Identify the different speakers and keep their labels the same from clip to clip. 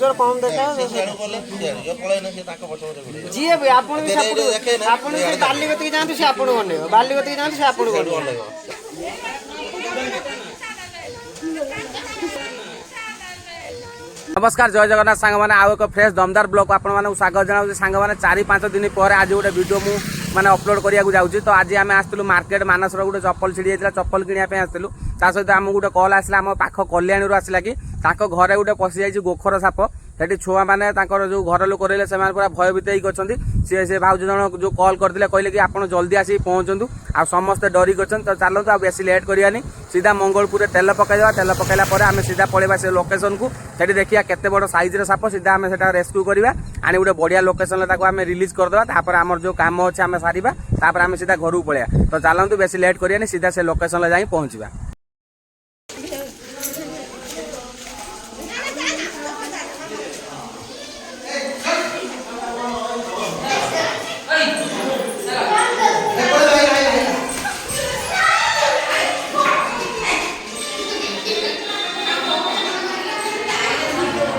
Speaker 1: कम देखा जी भी आप बाली बती जातु से आपको बनेगा बाली बती जातु से आपको बनेगा।
Speaker 2: नमस्कार जय जगन्नाथ सांग मैंने आउ एक फ्रेश दमदार ब्लॉग को आपको स्वागत जनाऊँ। सांग मैंने 4-5 दिन पर आज गोटे वीडियो मु माने अपलोड करिया जाऊँगी। तो आज आम आसलु मार्केट मानसर गोटे चप्पल छिड़ी जाता चप्पल किनापी आसलु सहित आम गोटे कल आसला आम पाख कल्याणी आसला कि घरे गोटे पशि जाइए गोखर साप से छुआ मैंने जो घर लोक रही से पूरा भयभीत होती सी भाज जन जो कल करते कहले कि आप जल्दी आसिक पहुँचु आ समस्ते डरिक अच्छे। तो चलते आ बेसी लेट करानी सीधा मंगलपुर तेल पकईदा तेल पकईला आम सीधा पलैबा से लोकेशन को से देखिए केते बड़ साइज साप सीधा आम से रेस्क्यू करवा आनी गोटे बढ़िया लोकेशन आम रिलीज करदे आम जो कम अच्छे आम सारा आम सीधा घर को पलैया। तो चलतु बेसी लेट करानी सीधा से लोकेशन जाई पहुँचा।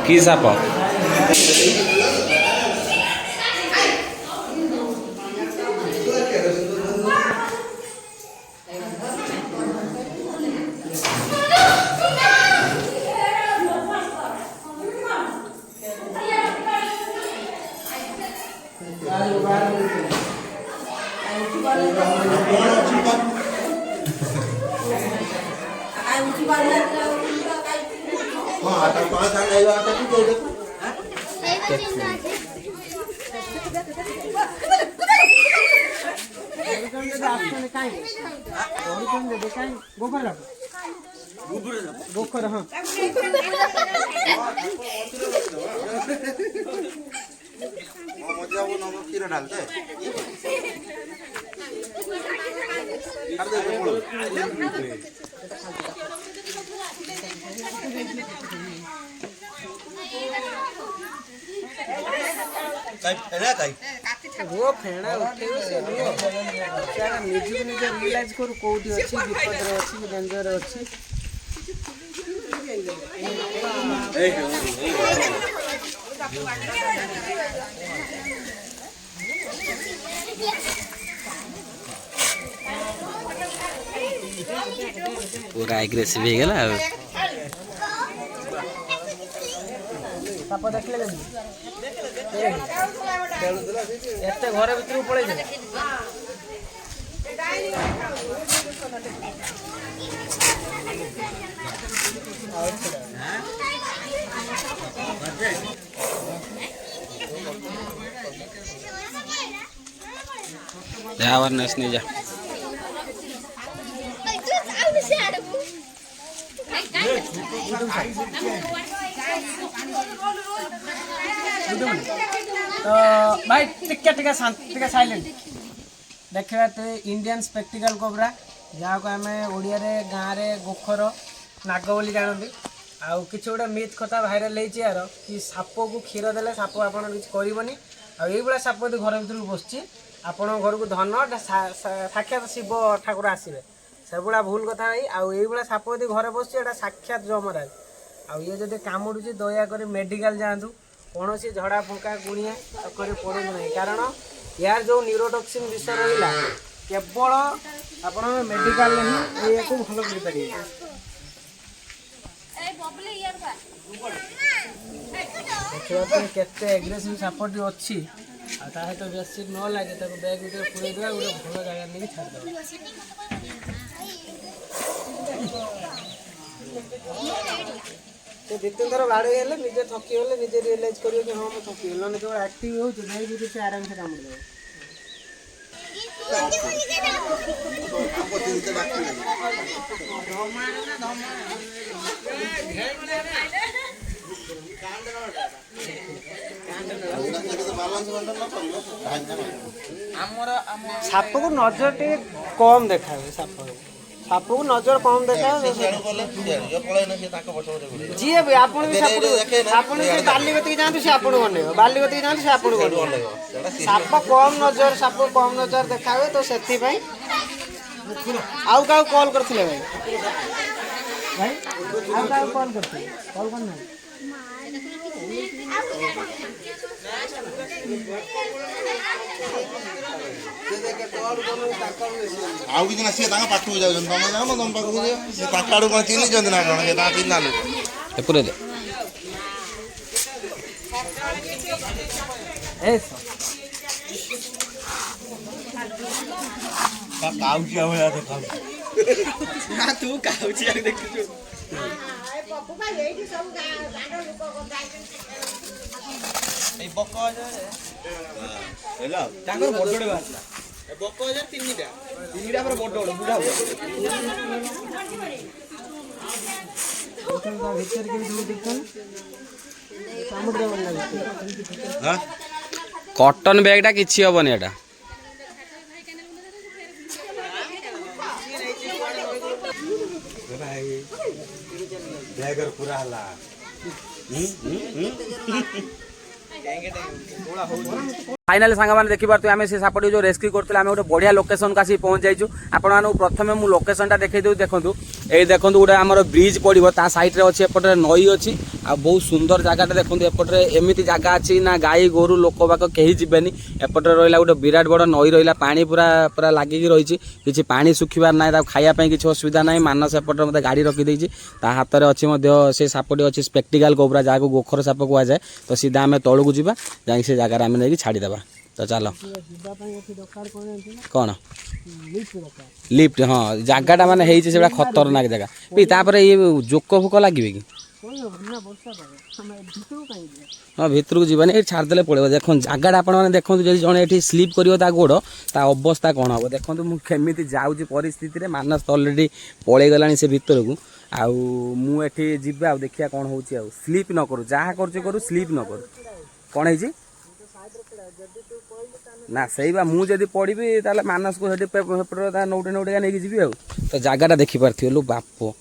Speaker 2: की साप गोखर हाँ क्षीर डालते वो फेणा उठे निजी निजे रियलाइज करू कोठी अछि विपद रे अछि डेंजर अछि। पूरा एग्रेसिव हो गला साप देखले एते घर भीतर पड़े जाए अवेयरनेस नहीं जा तो भाई टिके साइलेंट देखा तो इंडियन स्पेक्टिकल कोबरा जहाँ को आम ओडिया गाँव में गोखर नाग बोली जानते आउ कि गोटे मिथ कथा भाइराल यार कि साप को क्षीर देले साप आपड़ किसी करनी आईभा साप यदि घर भर बसची आपण घर को धन साक्षात शिव ठाकुर आसवे से गुड़ा भूल कथा भाई आईभा साप यदि घर बसची साक्षात जमराज आ ये जब कामुड़ी दयाकोरी मेडिकल जातु कौन सी झड़ा फुंका गुणिया चक्कर पड़ू ना कारण यार जो न्यूरोटॉक्सिन विष रहा केवल आप मेडिकल ही को भल कर देखते एग्रेसिव सापटी अच्छी सहित बेसी न लगे बैग भर पूरे देवा गोटे भल जगह नहीं छाड़देव। दो तीन थर बाड़े हेल्ले निजे थकी गले निजे रियलाइज करेंगे कि हाँ मैं थकी गल जो एक्टिव हो आराम से काम कर साप को नजर टे कम देखा साप को नजर कम देखा जी भी आप बाली बती जातु से आपको बनेगा बाली बती जातु से आपको बनेगा साप कम नजर देखा हुए तो से आउ कॉल करते भाई भाई आउ कॉल करते कॉल करना
Speaker 3: ଆଉ କିଛି ନା ସିଏ ତାଙ୍କ ପାଖକୁ ଯାଉଛନ୍ତି ତମେ ଯାଉନ ତମ ପାଖକୁ ଯିବ ସେ ତାଙ୍କ ଆଡୁ କଣ ଚିହ୍ନିଛନ୍ତି ନା କଣ ସେ ତାଙ୍କ ଚିହ୍ନା ଲୋକ
Speaker 2: ଏପୁରେ
Speaker 3: କାଉଚିଆ ଭଳିଆ ଦେଖାଉଛି
Speaker 1: ତୁ କାଉଛି ଦେଖିଛୁ ତାଙ୍କର ବଡ ବାହାରିଲା ବକ ତିନିଟା ପୁରା ବଡ ବଡ ବୁଢା ଭିତରେ କେମିତି ଦେଖୁନ ସମୁଦ୍ର
Speaker 2: କଟନ ବ୍ୟାଗଟା କିଛି ହବନି ଏଟା
Speaker 3: ପୁରା ହେଲା
Speaker 2: फाइनाली सांगने देखिपे आम से सापट जो रेस्क्यू करते आम गोटे बढ़िया लोकेशन को आसी पहुँच जाइए आपको प्रथम मुझे लोकेशन देखई दूँ देखूँ ये देखो गोटे आम ब्रिज पड़ो ता साइड रे अच्छी एपटे नई अच्छी आ बहुत सुंदर जगह देखो एपटे एमती जगह अच्छी ना गाई गोरु लोक बाक कहीं जीवेनि एपटे रहा गोटे विराट बड़ नई रहा पानी पूरा पूरा लगिकी रही किसी पानी सुखबार ना खायापी किसी असुविधा ना मानस एपटे मतलब गाड़ी रखीदे हाथ में अच्छी से सापटी अच्छी स्पेक्टिकल कोबरा जहाँ को गोखर साप कहुए तो सीधा आम तौक जा जाकि से जगह आम नहीं छाड़ीदे तो चलो कौन लिफ्ट हाँ जगटा मानने से खतरनाक जगह भी तापर ये जोक फुक लगे कि हाँ भितर को जीवन ये छाड़दे पड़े देखो जगटा आप देखो जब जड़े स्लीप कर गोड़ ता अवस्था कौन हम देखो मुझे जाऊँगी परिस्थिति मानस तो अलरेडी पलि गला से भितर को आठी जा देखिया कौन हो स्लीप न करूँ जहाँ करूँ स्लीप न करूँ कौन है ना सही मुझे पढ़ी ताले मानस को नौटे नौटे नहीं जी तो जगटा देखिपार लो बाप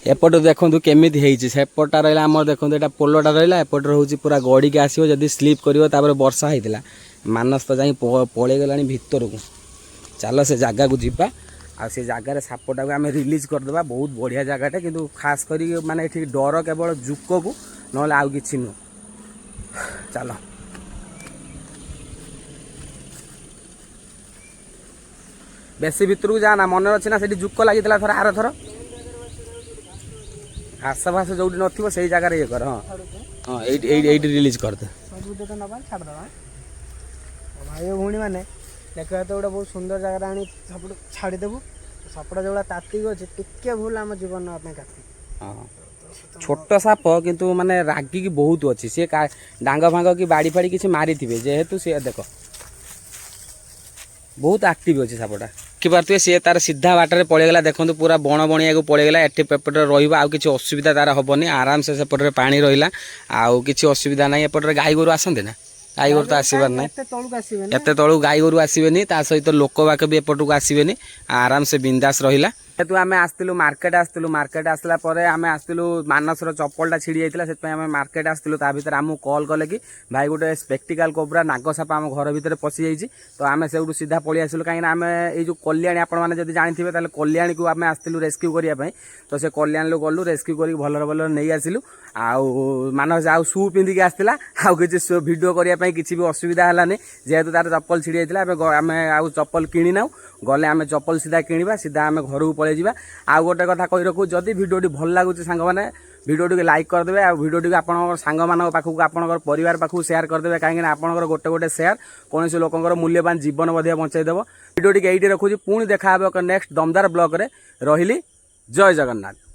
Speaker 2: एपट देखो केमी सेपटा रहा आम देखो यहाँ पोलटा रहा एपट हूँ पूरा गड़ी के आसो जब स्लीप कर वर्षा होता मानस तो जा पलि गला भितर को चलो से जगह को जीवा आ से जगार सापटा को आम रिलीज करदे बहुत बढ़िया जगहटे कि खास कर माने डर केवल जुक को ना आउ कि नुह चलो बेसी भितर को जाना मन अच्छी ना जुक लगी थर आर थर घास फास जो नथिबो सेही जगह ये कर हाँ हाँ ये रिलीज करदे
Speaker 1: भाई भौणी मैंने देख तो गोटे बहुत सुंदर जगह आनी छाड़देबू सापटा जो तातिक अच्छे टिके भूल आम जीवन हाँ
Speaker 2: छोट साप किंतु माने रागिकी बहुत अच्छी सी डांग फांग कि बाड़ी फाड़ी किसी मारी थे जेहेतु सी देख बहुत एक्टिव अच्छी सापटा कि पारे सी तार सीधा बाटर पलैगला देखो पूरा बण बणिया को पलैगला एटे पेपटे रहा कि असुविधा तार हेनी आराम से सेपटे पानी रहा आउ कि असुविधा ना एपटे गाई गोरु आसते ना गाई गोरु तो आसबार ना एत तलू गाई गोरु आसबेनि सहित लोक बाक भी एपट को आसबेनि आराम से बिंदास रहा जेहेतु आम आसलु मार्केट आसला आम आसलु मानसर चप्पलटा छिड़ी जाता से आम मार्केट आसलु भर आमको कॉल कले कि भाई गोटे स्पेक्टिकल कोबरा नागसाप आम घर भितर पशि जाइए तो आम से सीधा पलि आसलु कहीं आम ये कल्याणी आपने जानते हैं कल्याणी को आम आसलु रेस्क्यू करने तो से कल्याणी गलु रेस्क्यू कर भलर भलर नहीं आसलु आउ मानस आउ शू पिंधिकी आसला आउ कि भिडियो करने किसी भी असुविधा है जेहेतु तार चप्पल छिड़ी जाता आम आउ चप्पल किणी नाउ गले आम चप्पल सीधा किणवा सीधा आम घर को पलि जा आउ गोटे कथा कही रखू जदि भिडियोटी भल लगुच सांग मैंने भिडियोटी लाइक करदे आ भिडियोटी आप सांग मान पाखक आप परिवार पाखक सेयार करदे कहीं आपंकर गोटे गोटे सेयार कौन लोकर मूल्यवान जीवन बचाईदेव भिडियोटी ये रखुच्छी पुणी देखा नेक्स्ट दमदार ब्लॉग रे रही जय जगन्नाथ।